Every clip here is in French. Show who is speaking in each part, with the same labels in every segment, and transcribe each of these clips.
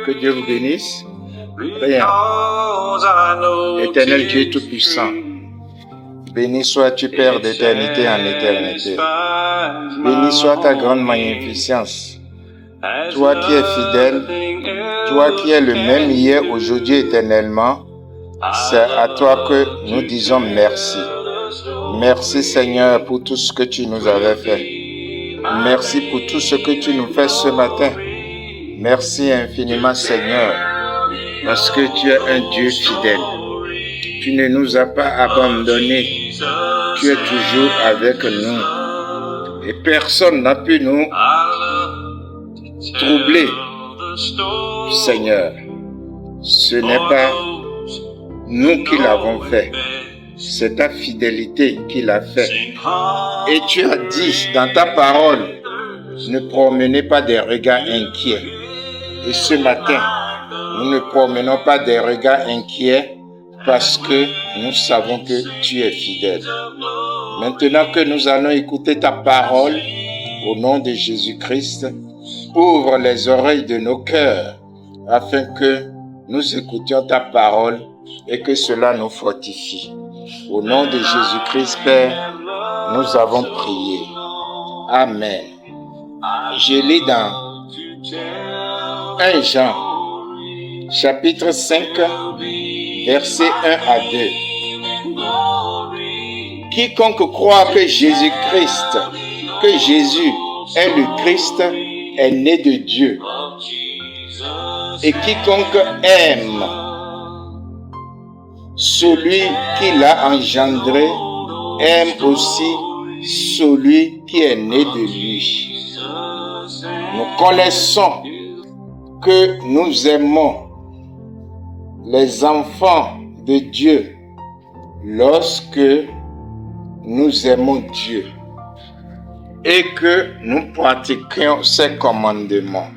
Speaker 1: Que Dieu vous bénisse. Prions. Éternel Dieu Tout-Puissant, béni sois-tu Père d'éternité en éternité. Béni soit ta grande magnificence. Toi qui es fidèle, toi qui es le même hier, aujourd'hui, éternellement, c'est à toi que nous disons merci. Merci Seigneur pour tout ce que tu nous avais fait. Merci pour tout ce que tu nous fais ce matin. Merci infiniment Seigneur, parce que tu es un Dieu fidèle. Tu ne nous as pas abandonnés. Tu es toujours avec nous. Et personne n'a pu nous troubler. Seigneur, ce n'est pas nous qui l'avons fait. C'est ta fidélité qui l'a fait. Et tu as dit dans ta parole, ne promenez pas des regards inquiets. Et ce matin, nous ne promenons pas des regards inquiets parce que nous savons que tu es fidèle. Maintenant que nous allons écouter ta parole, au nom de Jésus-Christ, ouvre les oreilles de nos cœurs afin que nous écoutions ta parole et que cela nous fortifie. Au nom de Jésus-Christ, Père, nous avons prié. Amen. Je lis dans 1 Jean, chapitre 5, versets 1 à 2. Quiconque croit que Jésus est le Christ, est né de Dieu. Et quiconque aime celui qui l'a engendré, aime aussi celui qui est né de lui. Nous connaissons que nous aimons les enfants de Dieu lorsque nous aimons Dieu et que nous pratiquions ses commandements.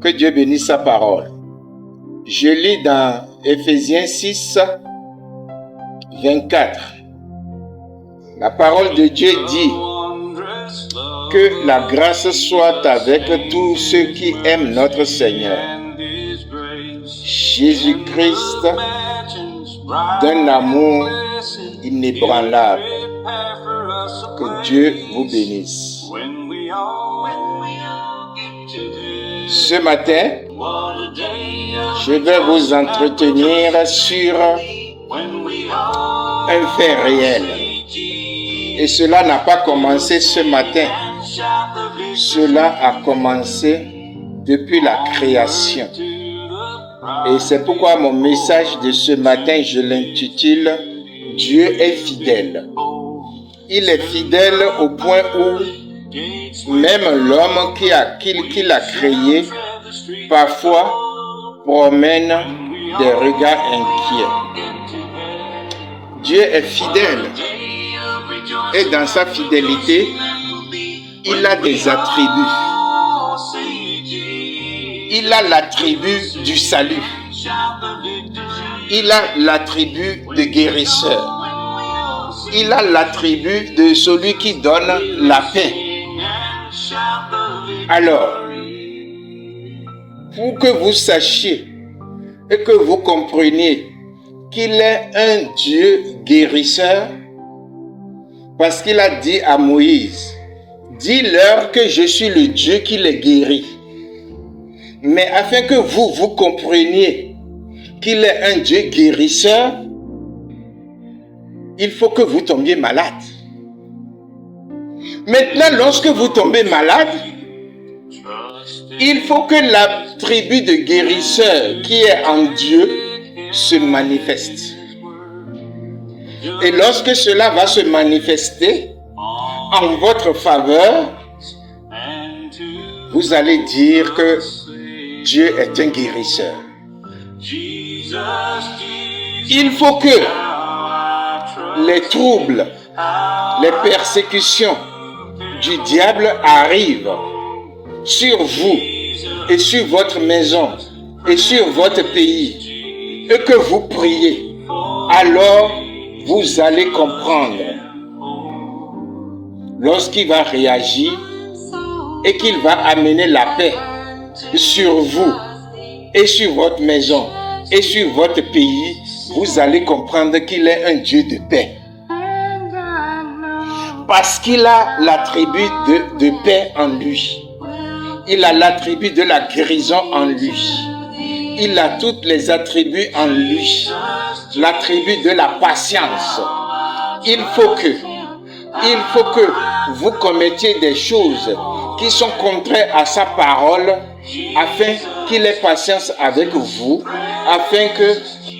Speaker 1: Que Dieu bénisse sa parole. Je lis dans Éphésiens 6, 24. La parole de Dieu dit que la grâce soit avec tous ceux qui aiment notre Seigneur Jésus-Christ d'un amour inébranlable. Que Dieu vous bénisse. Ce matin, je vais vous entretenir sur un fait réel. Et cela n'a pas commencé ce matin. Cela a commencé depuis la création. Et c'est pourquoi mon message de ce matin, je l'intitule « Dieu est fidèle ». Il est fidèle au point où même l'homme qui l'a créé, parfois promène des regards inquiets. Dieu est fidèle. Et dans sa fidélité, il a des attributs. Il a l'attribut du salut. Il a l'attribut de guérisseur. Il a l'attribut de celui qui donne la paix. Alors, pour que vous sachiez et que vous compreniez qu'il est un Dieu guérisseur, parce qu'il a dit à Moïse, « Dis-leur que je suis le Dieu qui les guérit. » Mais afin que vous compreniez qu'il est un Dieu guérisseur, il faut que vous tombiez malade. Maintenant, lorsque vous tombez malade, il faut que l'attribut de guérisseur qui est en Dieu se manifeste. Et lorsque cela va se manifester en votre faveur, vous allez dire que Dieu est un guérisseur. Il faut que les troubles, les persécutions du diable arrivent sur vous et sur votre maison et sur votre pays et que vous priez. Alors, vous allez comprendre lorsqu'il va réagir et qu'il va amener la paix sur vous et sur votre maison et sur votre pays, vous allez comprendre qu'il est un Dieu de paix. Parce qu'il a l'attribut de paix en lui. Il a l'attribut de la guérison en lui. Il a tous les attributs en lui. L'attribut de la patience. Il faut que vous commettiez des choses qui sont contraires à sa parole, afin qu'il ait patience avec vous, afin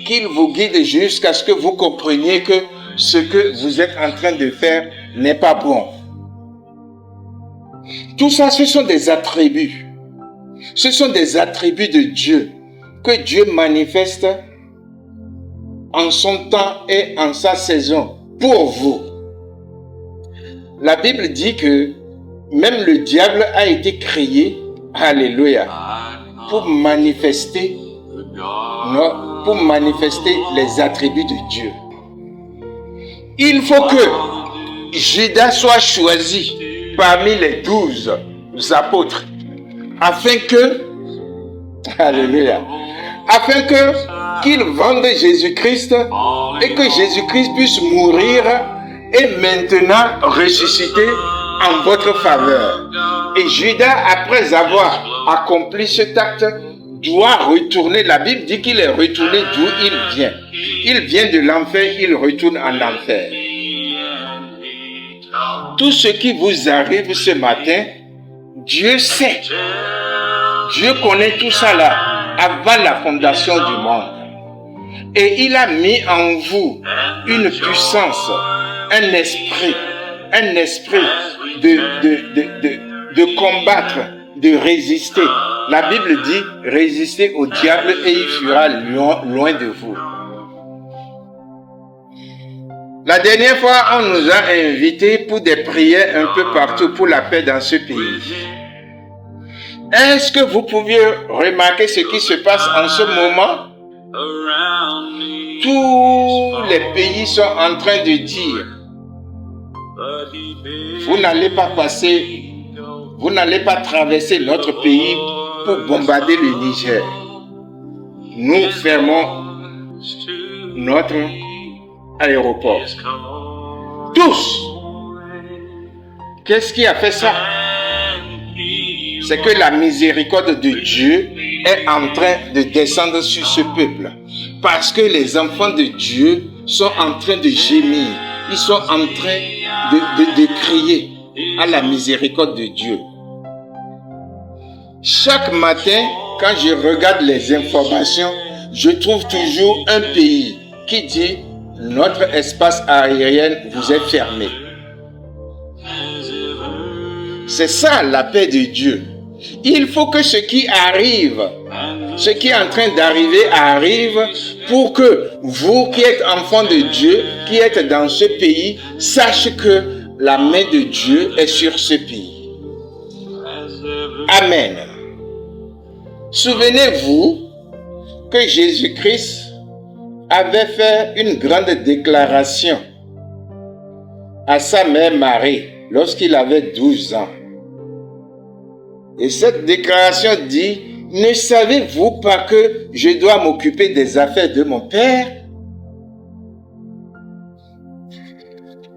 Speaker 1: qu'il vous guide jusqu'à ce que vous compreniez que ce que vous êtes en train de faire n'est pas bon. Tout ça, ce sont des attributs. Ce sont des attributs de Dieu que Dieu manifeste en son temps et en sa saison pour vous. La Bible dit que même le diable a été créé, alléluia, pour manifester les attributs de Dieu. Il faut que Judas soit choisi parmi les 12 apôtres, afin qu'ils vendent Jésus-Christ et que Jésus-Christ puisse mourir et maintenant ressusciter en votre faveur. Et Judas, après avoir accompli cet acte, doit retourner. La Bible dit qu'il est retourné d'où il vient. Il vient de l'enfer, il retourne en enfer. Tout ce qui vous arrive ce matin, Dieu sait. Dieu connaît tout ça là, avant la fondation du monde. Et il a mis en vous une puissance, un esprit de combattre, de résister. La Bible dit, résistez au diable et il fuira loin de vous. La dernière fois, on nous a invités pour des prières un peu partout pour la paix dans ce pays. Est-ce que vous pouviez remarquer ce qui se passe en ce moment? Tous les pays sont en train de dire, vous n'allez pas traverser notre pays pour bombarder le Niger. Nous fermons notre aéroport. Tous. Qu'est-ce qui a fait ça? C'est que la miséricorde de Dieu est en train de descendre sur ce peuple. Parce que les enfants de Dieu sont en train de gémir. Ils sont en train de crier à la miséricorde de Dieu. Chaque matin, quand je regarde les informations, je trouve toujours un pays qui dit « Notre espace aérien vous est fermé ». C'est ça la paix de Dieu. Il faut que ce qui arrive, ce qui est en train d'arriver, arrive pour que vous qui êtes enfants de Dieu, qui êtes dans ce pays, sachez que la main de Dieu est sur ce pays. Amen. Souvenez-vous que Jésus-Christ avait fait une grande déclaration à sa mère Marie lorsqu'il avait 12 ans. Et cette déclaration dit, « Ne savez-vous pas que je dois m'occuper des affaires de mon Père ?»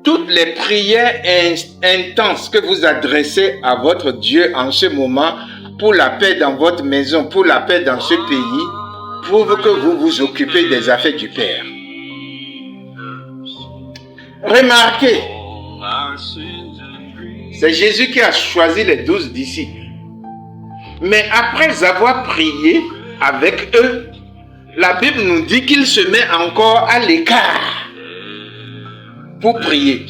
Speaker 1: Toutes les prières intenses que vous adressez à votre Dieu en ce moment, pour la paix dans votre maison, pour la paix dans ce pays, prouvent que vous vous occupez des affaires du Père. Remarquez, c'est Jésus qui a choisi les 12 disciples. Mais après avoir prié avec eux, la Bible nous dit qu'il se met encore à l'écart pour prier.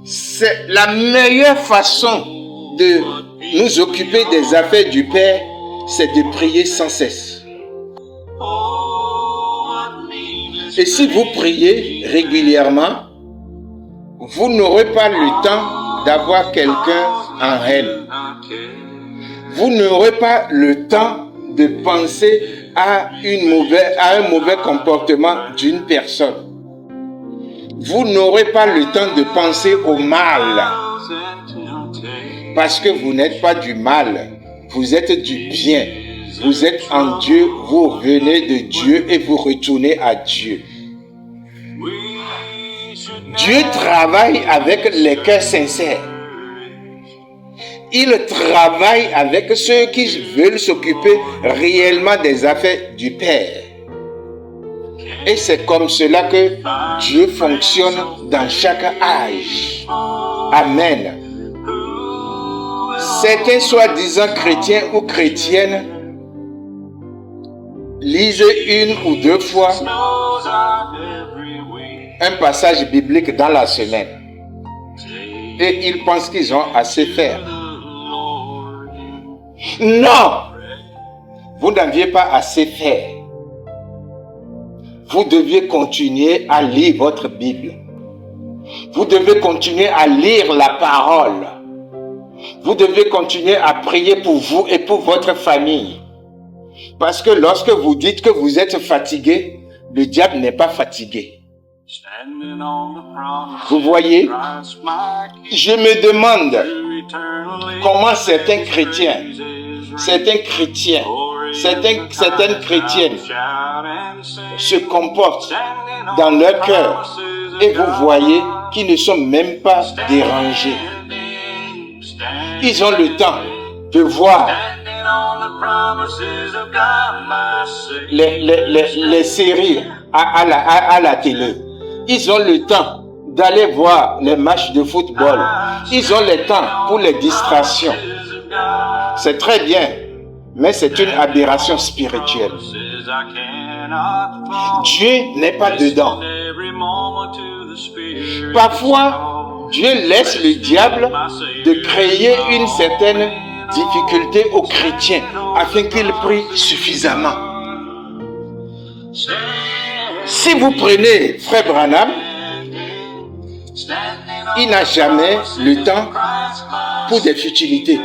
Speaker 1: C'est la meilleure façon de nous occuper des affaires du Père, c'est de prier sans cesse. Et si vous priez régulièrement, vous n'aurez pas le temps d'avoir quelqu'un en haine. Vous n'aurez pas le temps de penser à un mauvais comportement d'une personne. vous n'aurez pas le temps de penser au mal. Parce que vous n'êtes pas du mal, vous êtes du bien. Vous êtes en Dieu, vous venez de Dieu et vous retournez à Dieu. Dieu travaille avec les cœurs sincères. Il travaille avec ceux qui veulent s'occuper réellement des affaires du Père. Et c'est comme cela que Dieu fonctionne dans chaque âge. Amen. Certains soi-disant chrétiens ou chrétiennes lisent une ou deux fois un passage biblique dans la semaine. Et ils pensent qu'ils ont assez fait. Non! Vous n'aviez pas assez fait. Vous deviez continuer à lire votre Bible. Vous devez continuer à lire la parole. Vous devez continuer à prier pour vous et pour votre famille. Parce que lorsque vous dites que vous êtes fatigué, le diable n'est pas fatigué. Vous voyez, je me demande comment certaines chrétiennes se comportent dans leur cœur et vous voyez qu'ils ne sont même pas dérangés. Ils ont le temps de voir les séries à la télé. Ils ont le temps d'aller voir les matchs de football. Ils ont le temps pour les distractions. C'est très bien, mais c'est une aberration spirituelle. Dieu n'est pas dedans. Parfois, Dieu laisse le diable de créer une certaine difficulté aux chrétiens afin qu'ils prient suffisamment. Si vous prenez Frère Branham, il n'a jamais le temps pour des futilités.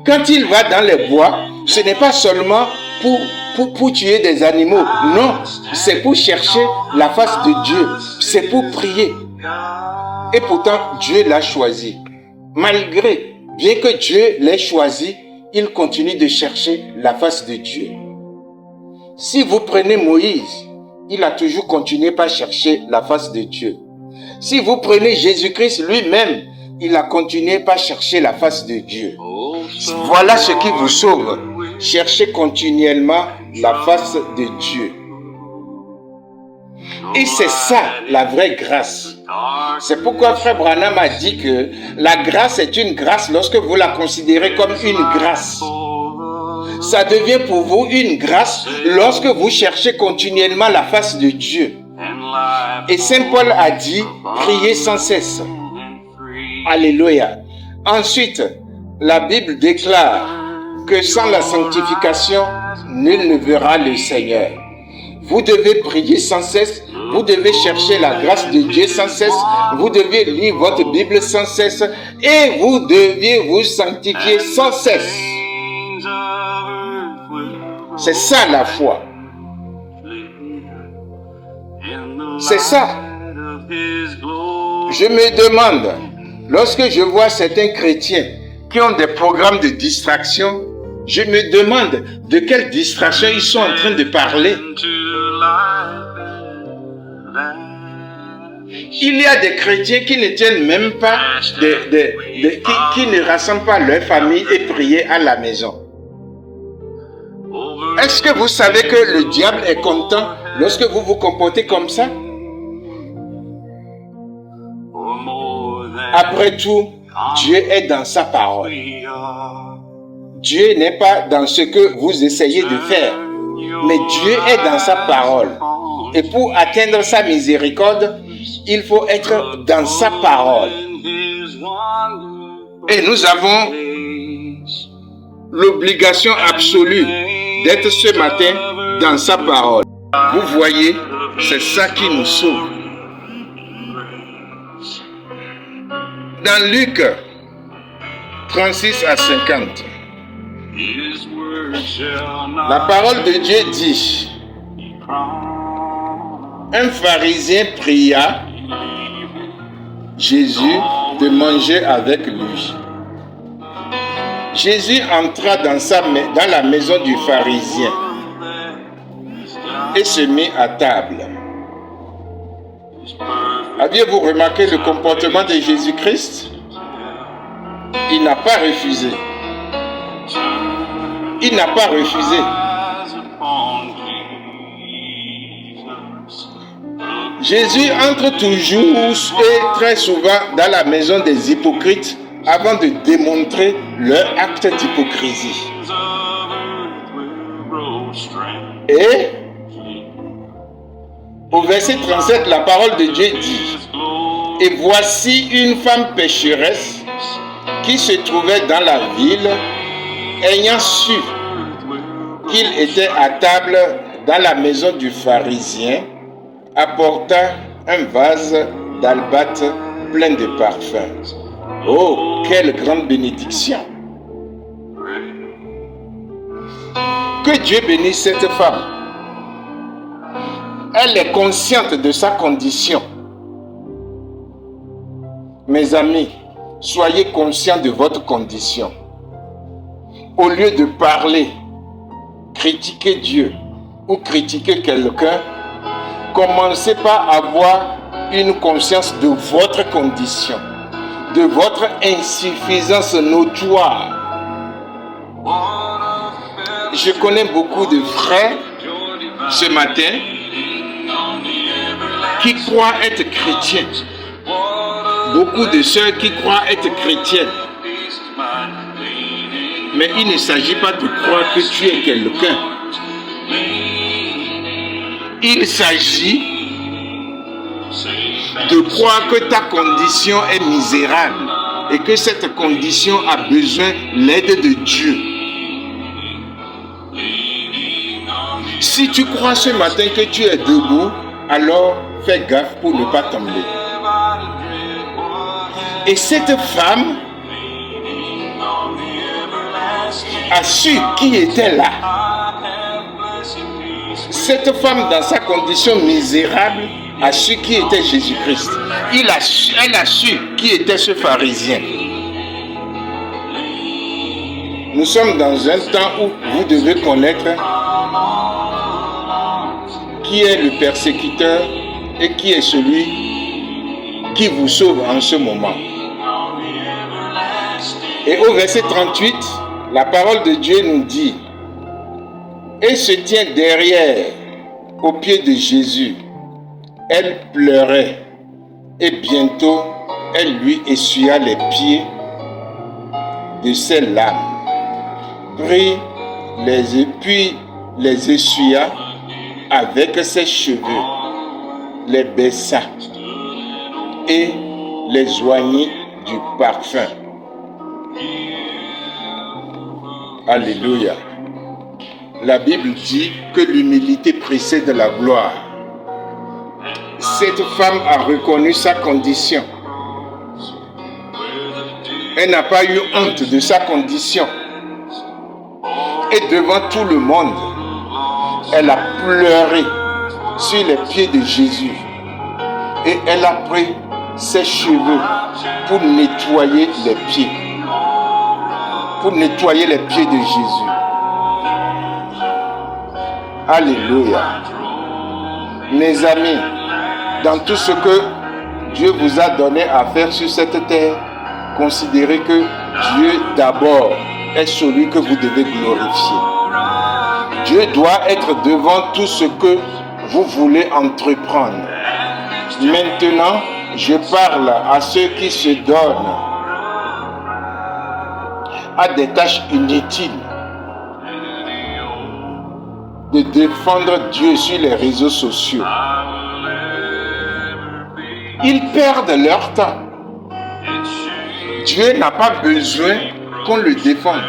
Speaker 1: Quand il va dans les bois, ce n'est pas seulement pour tuer des animaux. Non, c'est pour chercher la face de Dieu. C'est pour prier. Et pourtant, Dieu l'a choisi. Malgré, bien que Dieu l'ait choisi, il continue de chercher la face de Dieu. Si vous prenez Moïse, il a toujours continué par chercher la face de Dieu. Si vous prenez Jésus-Christ lui-même, il a continué par chercher la face de Dieu. Voilà ce qui vous sauve. Cherchez continuellement la face de Dieu. Et c'est ça la vraie grâce. C'est pourquoi Frère Branham a dit que la grâce est une grâce lorsque vous la considérez comme une grâce. Ça devient pour vous une grâce lorsque vous cherchez continuellement la face de Dieu. Et Saint Paul a dit, priez sans cesse. Alléluia. Ensuite, la Bible déclare que sans la sanctification, nul ne verra le Seigneur. Vous devez prier sans cesse, vous devez chercher la grâce de Dieu sans cesse, vous devez lire votre Bible sans cesse et vous deviez vous sanctifier sans cesse. C'est ça la foi. C'est ça. Je me demande, lorsque je vois certains chrétiens qui ont des programmes de distraction, je me demande de quelle distraction ils sont en train de parler. Il y a des chrétiens qui ne tiennent même pas, qui ne rassemblent pas leur famille et prient à la maison. Est-ce que vous savez que le diable est content lorsque vous vous comportez comme ça? Après tout, Dieu est dans sa parole. Dieu n'est pas dans ce que vous essayez de faire, mais Dieu est dans sa parole. Et pour atteindre sa miséricorde, il faut être dans sa parole. Et nous avons l'obligation absolue d'être ce matin dans sa parole. Vous voyez, c'est ça qui nous sauve. Dans Luc 36 à 50, la parole de Dieu dit, un pharisien pria Jésus de manger avec lui. Jésus entra dans la maison du pharisien et se mit à table. Aviez-vous remarqué le comportement de Jésus-Christ? Il n'a pas refusé. Il n'a pas refusé. Jésus entre toujours et très souvent dans la maison des hypocrites avant de démontrer leur acte d'hypocrisie. Et au verset 37, la parole de Dieu dit: « Et voici une femme pécheresse qui se trouvait dans la ville, ayant su qu'il était à table dans la maison du pharisien, apporta un vase d'albâtre plein de parfums. » Oh, quelle grande bénédiction! Que Dieu bénisse cette femme. Elle est consciente de sa condition. Mes amis, soyez conscients de votre condition. Au lieu de parler, critiquer Dieu ou critiquer quelqu'un, commencez par avoir une conscience de votre condition, de votre insuffisance notoire. Je connais beaucoup de frères ce matin qui croient être chrétiens. Beaucoup de sœurs qui croient être chrétiennes. Mais il ne s'agit pas de croire que tu es quelqu'un. Il s'agit de croire que ta condition est misérable et que cette condition a besoin de l'aide de Dieu. Si tu crois ce matin que tu es debout, alors fais gaffe pour ne pas tomber. Et cette femme a su qui était là. Cette femme, dans sa condition misérable, a su qui était Jésus-Christ. Elle a su qui était ce pharisien. Nous sommes dans un temps où vous devez connaître qui est le persécuteur et qui est celui qui vous sauve en ce moment. Et au verset 38, la parole de Dieu nous dit: et se tient derrière, aux pieds de Jésus. Elle pleurait, et bientôt elle lui essuya les pieds de ses larmes, puis les essuya avec ses cheveux, les baissa et les oignit du parfum. Alléluia. La Bible dit que l'humilité précède la gloire. Cette femme a reconnu sa condition. Elle n'a pas eu honte de sa condition. Et devant tout le monde, elle a pleuré sur les pieds de Jésus. Et elle a pris ses cheveux pour nettoyer les pieds. Pour nettoyer les pieds de Jésus. Alléluia. Mes amis, dans tout ce que Dieu vous a donné à faire sur cette terre, considérez que Dieu d'abord est celui que vous devez glorifier. Dieu doit être devant tout ce que vous voulez entreprendre. Maintenant, je parle à ceux qui se donnent à des tâches inutiles de défendre Dieu sur les réseaux sociaux. Ils perdent leur temps. Dieu n'a pas besoin qu'on le défende.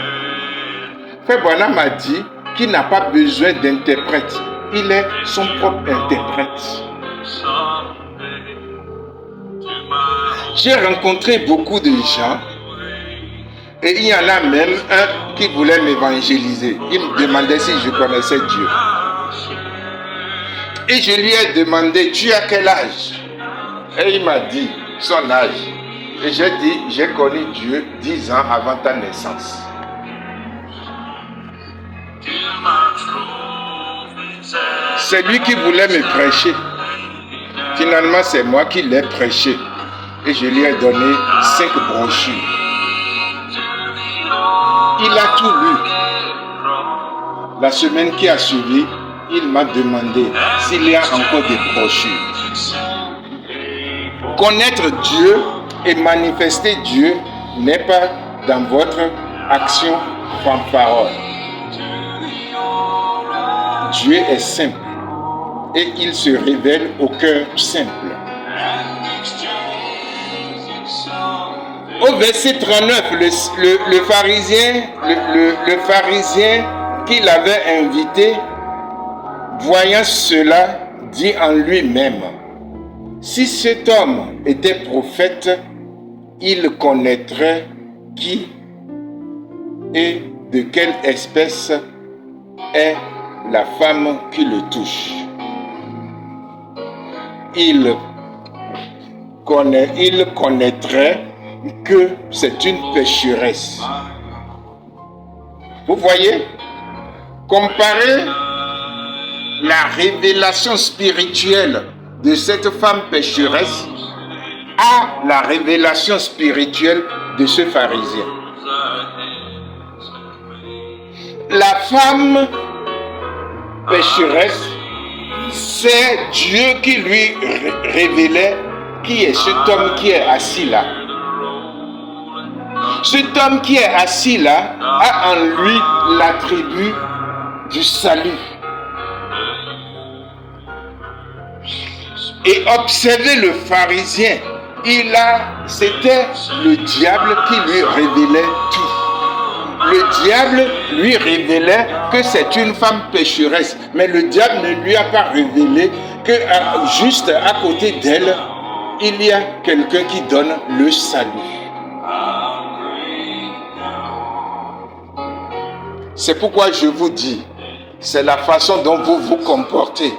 Speaker 1: Frère Branham m'a dit qu'il n'a pas besoin d'interprète. Il est son propre interprète. J'ai rencontré beaucoup de gens et il y en a même un qui voulait m'évangéliser. Il me demandait si je connaissais Dieu. Et je lui ai demandé, tu as quel âge? Et il m'a dit son âge. Et j'ai dit, j'ai connu Dieu 10 ans avant ta naissance. C'est lui qui voulait me prêcher. Finalement, c'est moi qui l'ai prêché. Et je lui ai donné 5 brochures. Il a tout lu. La semaine qui a suivi, il m'a demandé s'il y a encore des brochures. Connaître Dieu et manifester Dieu n'est pas dans votre action fanfarone. Dieu est simple et il se révèle au cœur simple. Au verset 39, le pharisien qui l'avait invité, voyant cela, dit en lui-même, si cet homme était prophète, il connaîtrait qui et de quelle espèce est la femme qui le touche. Il connaîtrait que c'est une pécheresse. Vous voyez, comparez la révélation spirituelle de cette femme pécheresse à la révélation spirituelle de ce pharisien. La femme pécheresse, c'est Dieu qui lui révélait qui est cet homme qui est assis là. Cet homme qui est assis là a en lui l'attribut du salut. Et observez le pharisien, c'était le diable qui lui révélait tout. Le diable lui révélait que c'est une femme pécheresse, mais le diable ne lui a pas révélé que juste à côté d'elle, il y a quelqu'un qui donne le salut. C'est pourquoi je vous dis, c'est la façon dont vous vous comportez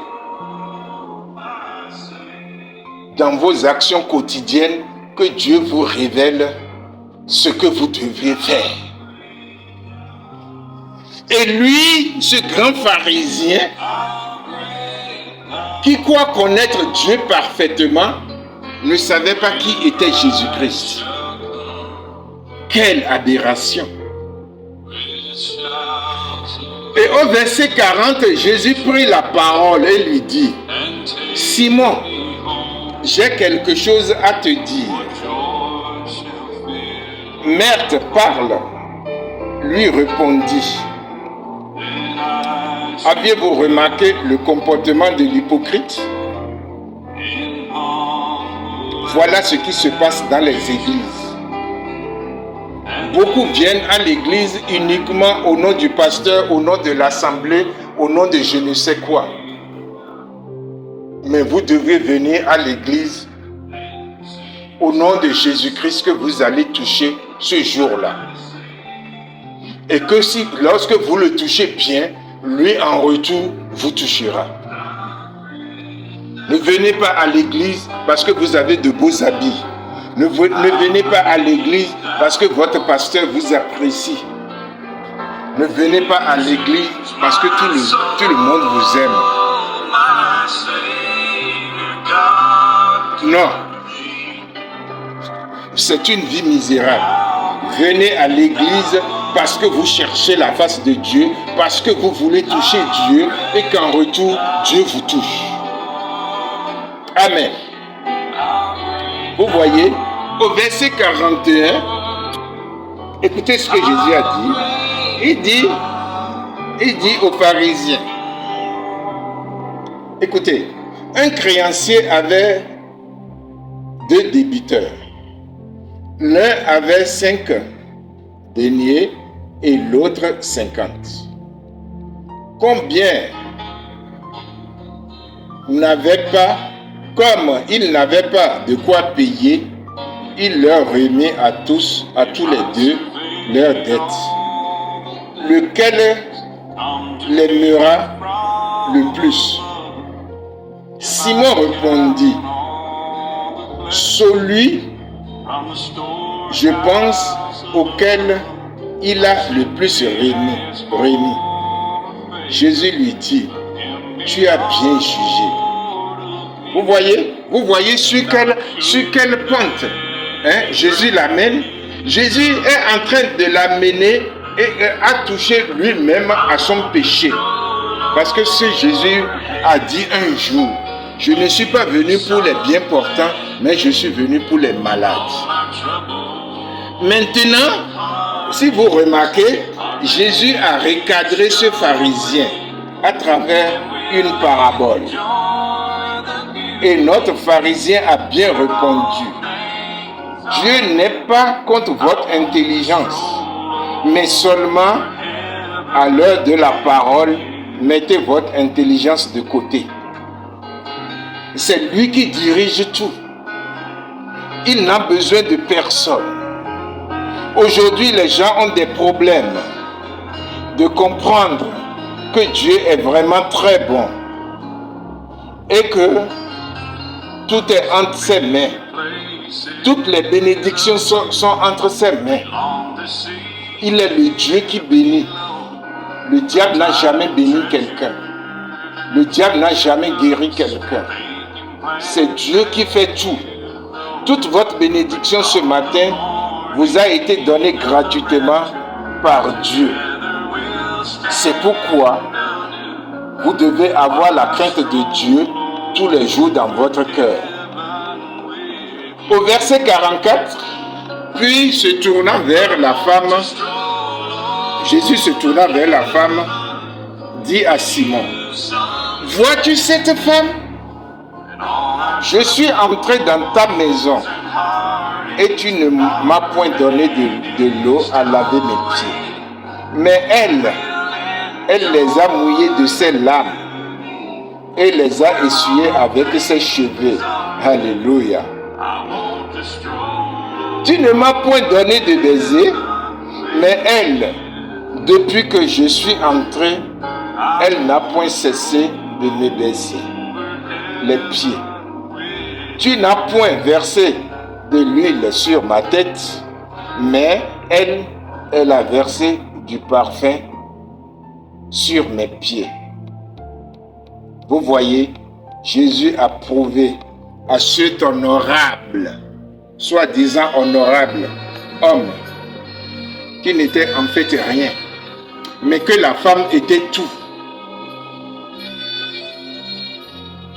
Speaker 1: dans vos actions quotidiennes que Dieu vous révèle ce que vous devez faire. Et lui, ce grand pharisien, qui croit connaître Dieu parfaitement, ne savait pas qui était Jésus-Christ. Quelle aberration! Et au verset 40, Jésus prit la parole et lui dit, « Simon, j'ai quelque chose à te dire. » « Maître, parle. » Lui répondit. « Aviez-vous remarqué le comportement de l'hypocrite? Voilà ce qui se passe dans les églises. Beaucoup viennent à l'église uniquement au nom du pasteur, au nom de l'assemblée, au nom de je ne sais quoi. Mais vous devez venir à l'église au nom de Jésus-Christ que vous allez toucher ce jour-là. Et que lorsque vous le touchez bien, lui en retour vous touchera. Ne venez pas à l'église parce que vous avez de beaux habits. Ne venez pas à l'église parce que votre pasteur vous apprécie. Ne venez pas à l'église parce que tout le monde vous aime. Non. C'est une vie misérable. Venez à l'église parce que vous cherchez la face de Dieu, parce que vous voulez toucher Dieu et qu'en retour, Dieu vous touche. Amen. Vous voyez, au verset 41, écoutez ce que Jésus a dit. Il dit aux pharisiens, écoutez, un créancier avait 2 débiteurs. L'un avait 5 deniers et l'autre 50. Combien n'avaient pas, comme ils n'avaient pas de quoi payer, il leur remet à tous les 2 leurs dettes. Lequel l'aimera le plus? Simon répondit, celui, je pense, auquel il a le plus réuni. Jésus lui dit, tu as bien jugé. Vous voyez sur quelle pente Jésus l'amène. Jésus est en train de l'amener et a touché lui-même à son péché. Parce que ce Jésus a dit un jour, je ne suis pas venu pour les bien portants, mais je suis venu pour les malades. Maintenant, si vous remarquez, Jésus a recadré ce pharisien à travers une parabole. Et notre pharisien a bien répondu, Dieu n'est pas contre votre intelligence, mais seulement à l'heure de la parole, mettez votre intelligence de côté. C'est lui qui dirige tout. Il n'a besoin de personne. Aujourd'hui, les gens ont des problèmes de comprendre que Dieu est vraiment très bon et que tout est entre ses mains. Toutes les bénédictions sont entre ses mains. Il est le Dieu qui bénit. Le diable n'a jamais béni quelqu'un. Le diable n'a jamais guéri quelqu'un. C'est Dieu qui fait tout. Toute votre bénédiction ce matin vous a été donnée gratuitement par Dieu. C'est pourquoi vous devez avoir la crainte de Dieu tous les jours dans votre cœur. Au verset 44, puis se tournant vers la femme, Jésus se tourna vers la femme, dit à Simon, vois-tu cette femme? Je suis entré dans ta maison et tu ne m'as point donné de l'eau à laver mes pieds. Mais elle les a mouillés de ses larmes et les a essuyés avec ses cheveux. Alléluia. Tu ne m'as point donné de baiser, mais elle, depuis que je suis entré, elle n'a point cessé de me baiser les pieds. Tu n'as point versé de l'huile sur ma tête, mais elle a versé du parfum sur mes pieds. Vous voyez, Jésus a prouvé à cet honorable, soi-disant honorable homme, qui n'était en fait rien, mais que la femme était tout.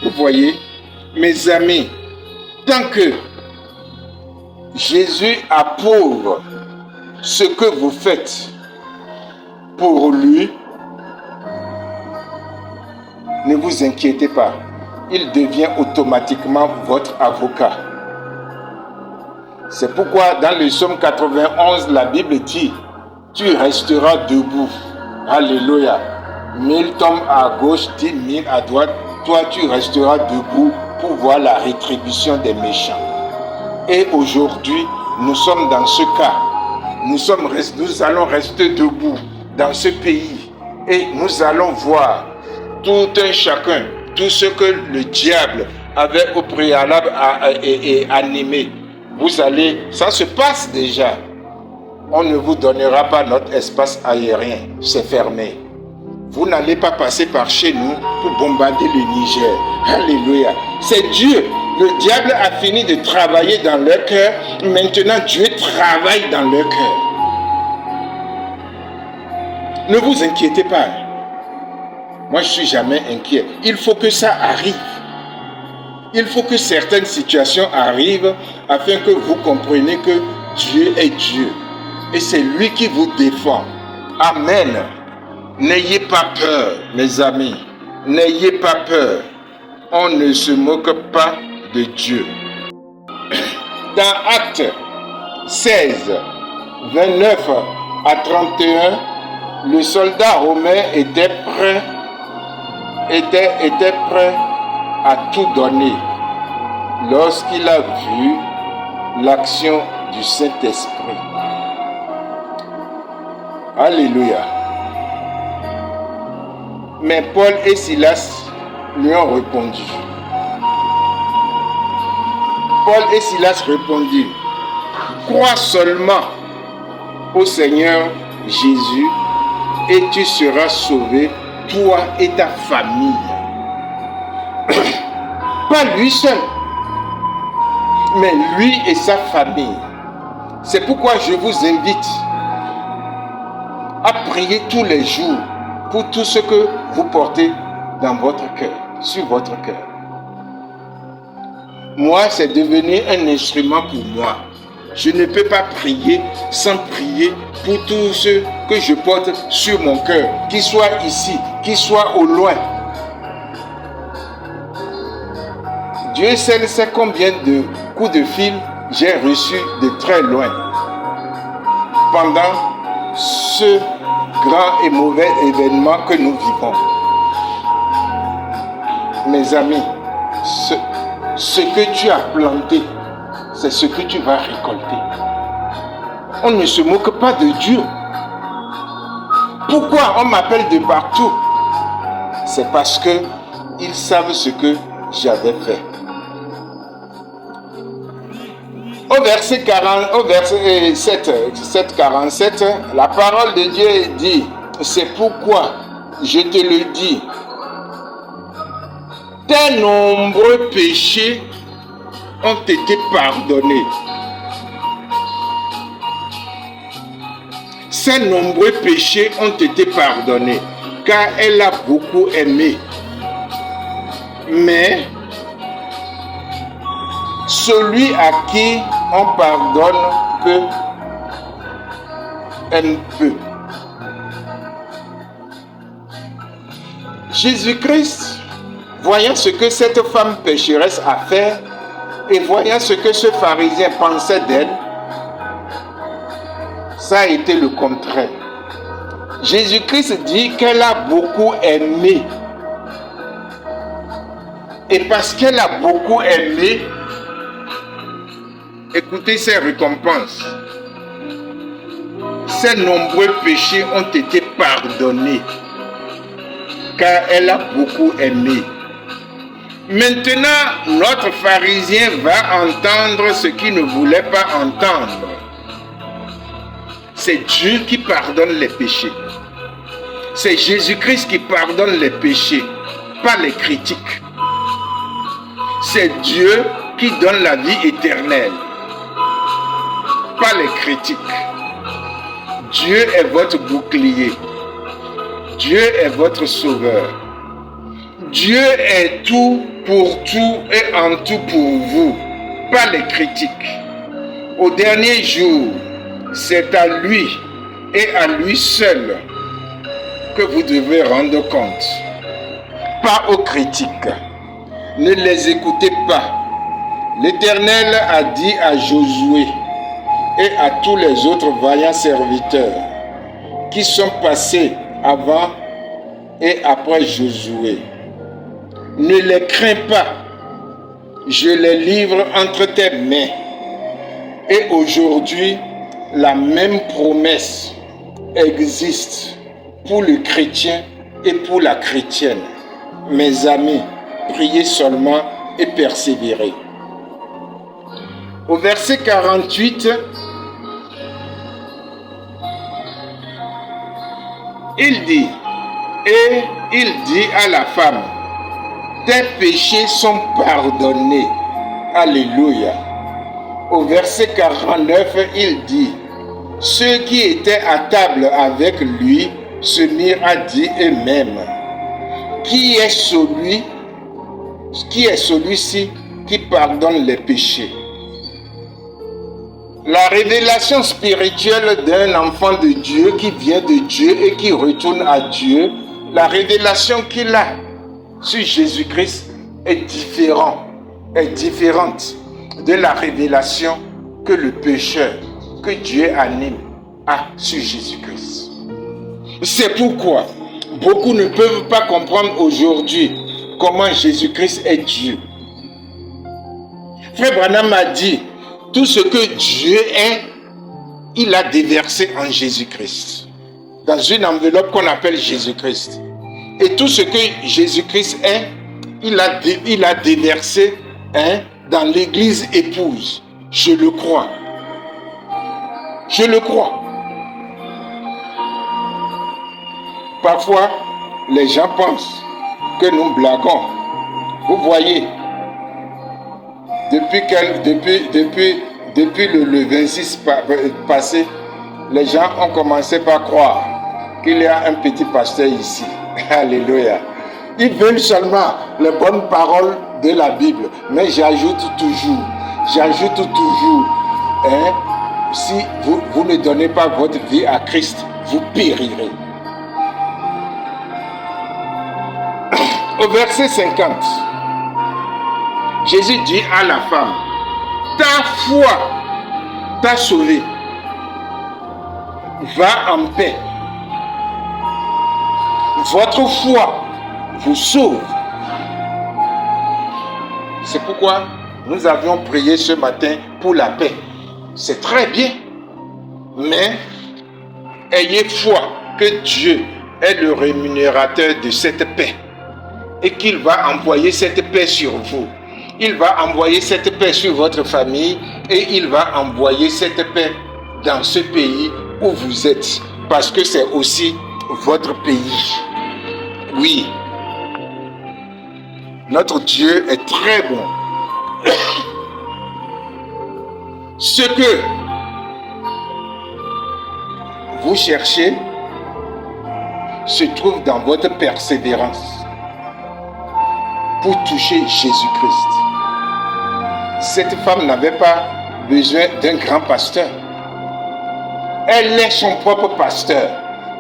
Speaker 1: Vous voyez, mes amis, tant que Jésus approuve ce que vous faites pour lui, ne vous inquiétez pas, il devient automatiquement votre avocat. C'est pourquoi dans le psaume 91, la Bible dit, tu resteras debout. Alléluia. 1000 tombent à gauche, 10 000 à droite. Toi, tu resteras debout pour voir la rétribution des méchants. Et aujourd'hui, nous sommes dans ce cas. Nous allons rester debout dans ce pays. Et nous allons voir tout un chacun, tout ce que le diable avait au préalable animé. Vous allez, ça se passe déjà. On ne vous donnera pas notre espace aérien, c'est fermé. Vous n'allez pas passer par chez nous pour bombarder le Niger. Alléluia. C'est Dieu. Le diable a fini de travailler dans leur cœur. Maintenant, Dieu travaille dans leur cœur. Ne vous inquiétez pas. Moi, je ne suis jamais inquiet. Il faut que ça arrive. Il faut que certaines situations arrivent afin que vous compreniez que Dieu est Dieu. Et c'est lui qui vous défend. Amen. N'ayez pas peur, mes amis. N'ayez pas peur. On ne se moque pas de Dieu. Dans Actes 16, 29 à 31, le soldat romain était prêt à tout donner lorsqu'il a vu l'action du Saint-Esprit. Alléluia. Mais Paul et Silas lui ont répondu, Paul et Silas répondirent, crois seulement au Seigneur Jésus et tu seras sauvé, toi et ta famille. Pas lui seul, mais lui et sa famille. C'est pourquoi je vous invite à prier tous les jours pour tout ce que vous portez dans votre cœur, sur votre cœur. Moi, c'est devenu un instrument pour moi. Je ne peux pas prier sans prier pour tout ce que je porte sur mon cœur, qu'il soit ici, qu'il soit au loin. Dieu seul sait combien de coups de fil j'ai reçus de très loin pendant ce grand et mauvais événement que nous vivons. Mes amis, ce que tu as planté, c'est ce que tu vas récolter. On ne se moque pas de Dieu. Pourquoi on m'appelle de partout? C'est parce que ils savent ce que j'avais fait. Au verset 7:47, la parole de Dieu dit, c'est pourquoi je te le dis, tes nombreux péchés ont été pardonnés. Ses nombreux péchés ont été pardonnés, car elle a beaucoup aimé. Mais celui à qui on pardonne peu, aime peu. Jésus-Christ, voyant ce que cette femme pécheresse a fait, et voyant ce que ce pharisien pensait d'elle, ça a été le contraire. Jésus-Christ dit qu'elle a beaucoup aimé. Et parce qu'elle a beaucoup aimé, écoutez ses récompenses. Ses nombreux péchés ont été pardonnés, car elle a beaucoup aimé. Maintenant, notre pharisien va entendre ce qu'il ne voulait pas entendre. C'est Dieu qui pardonne les péchés. C'est Jésus-Christ qui pardonne les péchés, pas les critiques. C'est Dieu qui donne la vie éternelle, pas les critiques. Dieu est votre bouclier. Dieu est votre sauveur. Dieu est tout pour tout et en tout pour vous, pas les critiques. Au dernier jour, c'est à lui et à lui seul que vous devez rendre compte, pas aux critiques. Ne les écoutez pas. L'Éternel a dit à Josué et à tous les autres vaillants serviteurs qui sont passés avant et après Josué, ne les crains pas, je les livre entre tes mains. Et aujourd'hui, la même promesse existe pour le chrétien et pour la chrétienne. Mes amis, priez seulement et persévérez. Au verset 48, il dit à la femme, tes péchés sont pardonnés. Alléluia. Au verset 49, il dit, ceux qui étaient à table avec lui se mirent à dire eux-mêmes, qui est celui-ci qui pardonne les péchés? La révélation spirituelle d'un enfant de Dieu qui vient de Dieu et qui retourne à Dieu, la révélation qu'il a sur Jésus-Christ est différente de la révélation que le pécheur, que Dieu anime, a sur Jésus-Christ. C'est pourquoi beaucoup ne peuvent pas comprendre aujourd'hui comment Jésus-Christ est Dieu. Frère Branham a dit, tout ce que Dieu est, il a déversé en Jésus-Christ, dans une enveloppe qu'on appelle Jésus-Christ. Et tout ce que Jésus-Christ est, il a déversé dans l'église épouse. Je le crois. Je le crois. Parfois, les gens pensent que nous blaguons. Vous voyez, depuis le 26 passé, les gens ont commencé par croire qu'il y a un petit pasteur ici. Alléluia. Ils veulent seulement les bonnes paroles de la Bible. Mais j'ajoute toujours, si vous ne donnez pas votre vie à Christ, vous périrez. Au verset 50, Jésus dit à la femme, ta foi t'a sauvé. Va en paix. Votre foi vous sauve. C'est pourquoi nous avions prié ce matin pour la paix. C'est très bien. Mais ayez foi que Dieu est le rémunérateur de cette paix. Et qu'il va envoyer cette paix sur vous. Il va envoyer cette paix sur votre famille. Et il va envoyer cette paix dans ce pays où vous êtes. Parce que c'est aussi votre pays. Oui. Notre Dieu est très bon. Ce que vous cherchez se trouve dans votre persévérance pour toucher Jésus-Christ. Cette femme n'avait pas besoin d'un grand pasteur. Elle est son propre pasteur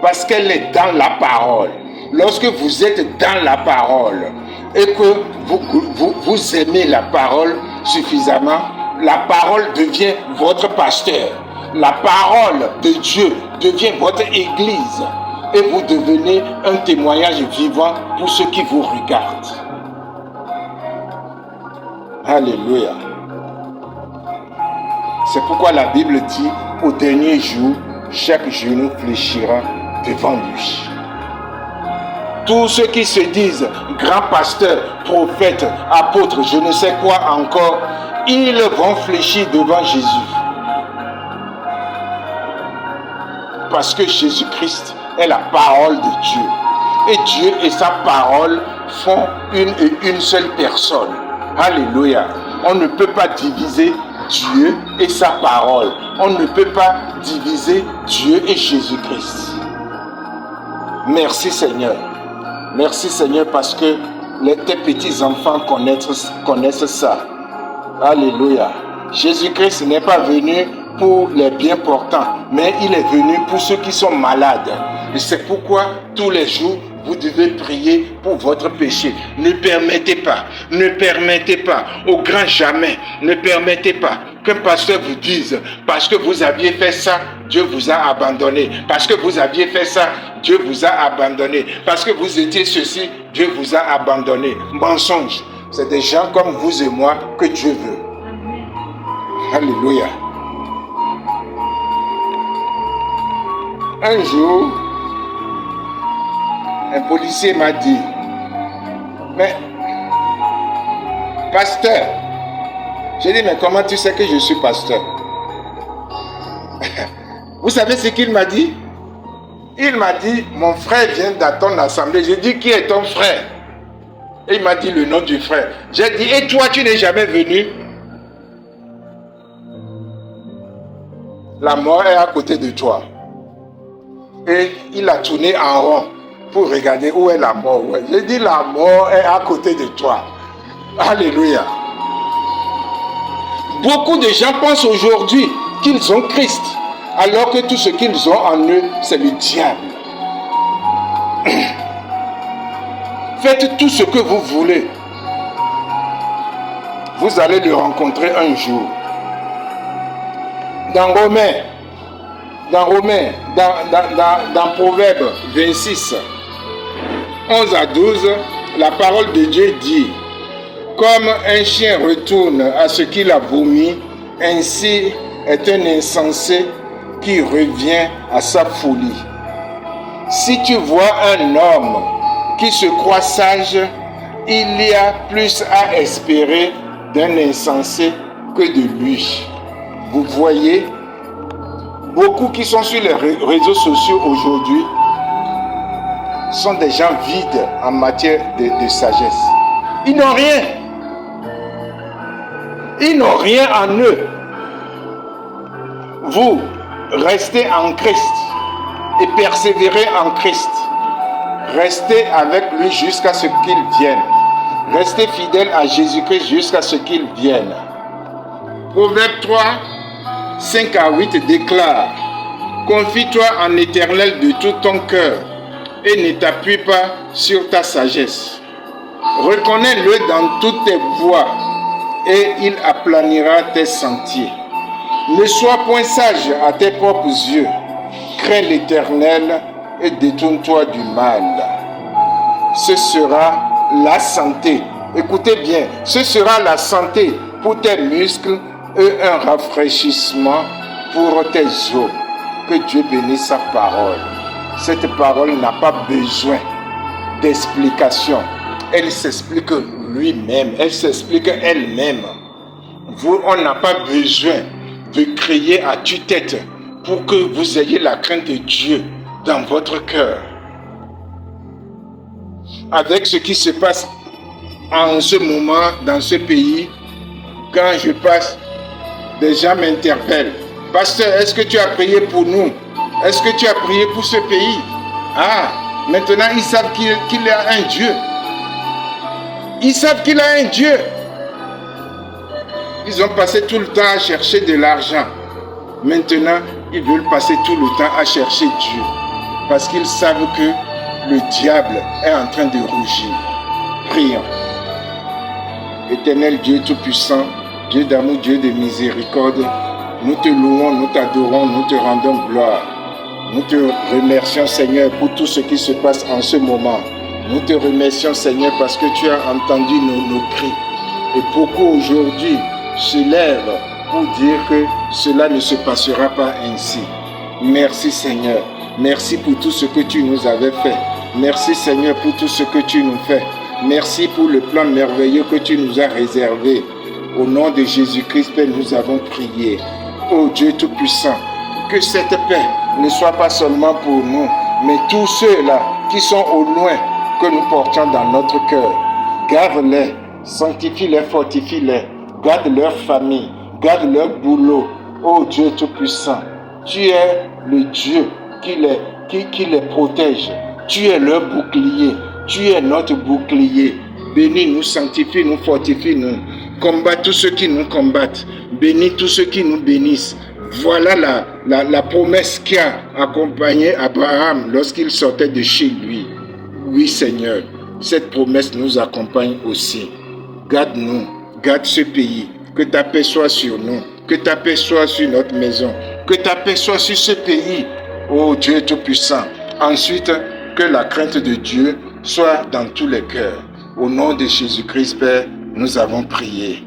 Speaker 1: parce qu'elle est dans la parole. Lorsque vous êtes dans la parole et que vous aimez la parole suffisamment, la parole devient votre pasteur. La parole de Dieu devient votre église et vous devenez un témoignage vivant pour ceux qui vous regardent. Alléluia. C'est pourquoi la Bible dit, au dernier jour, chaque genou fléchira devant lui. Tous ceux qui se disent grands pasteurs, prophètes, apôtres, je ne sais quoi encore, ils vont fléchir devant Jésus. Parce que Jésus-Christ est la parole de Dieu. Et Dieu et sa parole font une seule personne. Alléluia. On ne peut pas diviser Dieu et sa parole. On ne peut pas diviser Dieu et Jésus-Christ. Merci Seigneur. Merci Seigneur parce que tes petits-enfants connaissent ça. Alléluia. Jésus-Christ n'est pas venu pour les bien portants, mais il est venu pour ceux qui sont malades. Et c'est pourquoi tous les jours, vous devez prier pour votre péché. Ne permettez pas, au grand jamais, ne permettez pas qu'un pasteur vous dise, parce que vous aviez fait ça, Dieu vous a abandonné. Parce que vous aviez fait ça, Dieu vous a abandonné. Parce que vous étiez ceci, Dieu vous a abandonné. Mensonge. C'est des gens comme vous et moi que Dieu veut. Alléluia. Un jour, un policier m'a dit, mais, pasteur, j'ai dit, mais comment tu sais que je suis pasteur? Vous savez ce qu'il m'a dit? Il m'a dit, mon frère vient dans ton assemblée. J'ai dit, qui est ton frère? Et il m'a dit le nom du frère. J'ai dit, et toi, tu n'es jamais venu? La mort est à côté de toi. Et il a tourné en rond pour regarder où est la mort. J'ai dit, la mort est à côté de toi. Alléluia. Beaucoup de gens pensent aujourd'hui qu'ils ont Christ, alors que tout ce qu'ils ont en eux, c'est le diable. Faites tout ce que vous voulez. Vous allez le rencontrer un jour. Dans Proverbe 26, 11 à 12, la parole de Dieu dit, comme un chien retourne à ce qu'il a vomi, ainsi est un insensé qui revient à sa folie. Si tu vois un homme qui se croit sage, il y a plus à espérer d'un insensé que de lui. Vous voyez, beaucoup qui sont sur les réseaux sociaux aujourd'hui sont des gens vides en matière de sagesse. Ils n'ont rien. Ils n'ont rien en eux. Vous, restez en Christ et persévérez en Christ. Restez avec lui jusqu'à ce qu'il vienne. Restez fidèles à Jésus-Christ jusqu'à ce qu'il vienne. Proverbe 3, 5 à 8 déclare: confie-toi en l'Éternel de tout ton cœur et ne t'appuie pas sur ta sagesse. Reconnais-le dans toutes tes voies et il aplanira tes sentiers. Ne sois point sage à tes propres yeux. Crains l'Éternel et détourne-toi du mal. Ce sera la santé. Écoutez bien, ce sera la santé pour tes muscles et un rafraîchissement pour tes os. Que Dieu bénisse sa parole. Cette parole n'a pas besoin d'explication. Elle s'explique lui-même. Elle s'explique elle-même. Vous, on n'a pas besoin de crier à tue-tête pour que vous ayez la crainte de Dieu dans votre cœur. Avec ce qui se passe en ce moment dans ce pays, quand je passe, des gens m'interpellent. Pasteur, est-ce que tu as prié pour nous? Est-ce que tu as prié pour ce pays? Ah, maintenant ils savent qu'il a un Dieu. Ils savent qu'il a un Dieu. Ils ont passé tout le temps à chercher de l'argent. Maintenant, ils veulent passer tout le temps à chercher Dieu. Parce qu'ils savent que le diable est en train de rougir. Prions. Éternel Dieu Tout-Puissant, Dieu d'amour, Dieu de miséricorde, nous te louons, nous t'adorons, nous te rendons gloire. Nous te remercions, Seigneur, pour tout ce qui se passe en ce moment. Nous te remercions, Seigneur, parce que tu as entendu nos cris. Et beaucoup aujourd'hui se lèvent pour dire que cela ne se passera pas ainsi. Merci, Seigneur. Merci pour tout ce que tu nous avais fait. Merci, Seigneur, pour tout ce que tu nous fais. Merci pour le plan merveilleux que tu nous as réservé. Au nom de Jésus-Christ, Père, nous avons prié. Ô Dieu Tout-Puissant, que cette paix ne soit pas seulement pour nous, mais tous ceux-là qui sont au loin, que nous portions dans notre cœur. Garde-les, sanctifie-les, fortifie-les, garde leur famille, garde leur boulot. Ô Dieu Tout-Puissant, tu es le Dieu qui les protège. Tu es leur bouclier, tu es notre bouclier. Bénis-nous, sanctifie-nous, fortifie-nous. Combat tous ceux qui nous combattent. Bénis tous ceux qui nous bénissent. Voilà la promesse qui a accompagné Abraham lorsqu'il sortait de chez lui. Oui, Seigneur, cette promesse nous accompagne aussi. Garde-nous, garde ce pays. Que ta paix soit sur nous. Que ta paix soit sur notre maison. Que ta paix soit sur ce pays. Ô Dieu Tout-Puissant. Ensuite, que la crainte de Dieu soit dans tous les cœurs. Au nom de Jésus-Christ, Père, nous avons prié.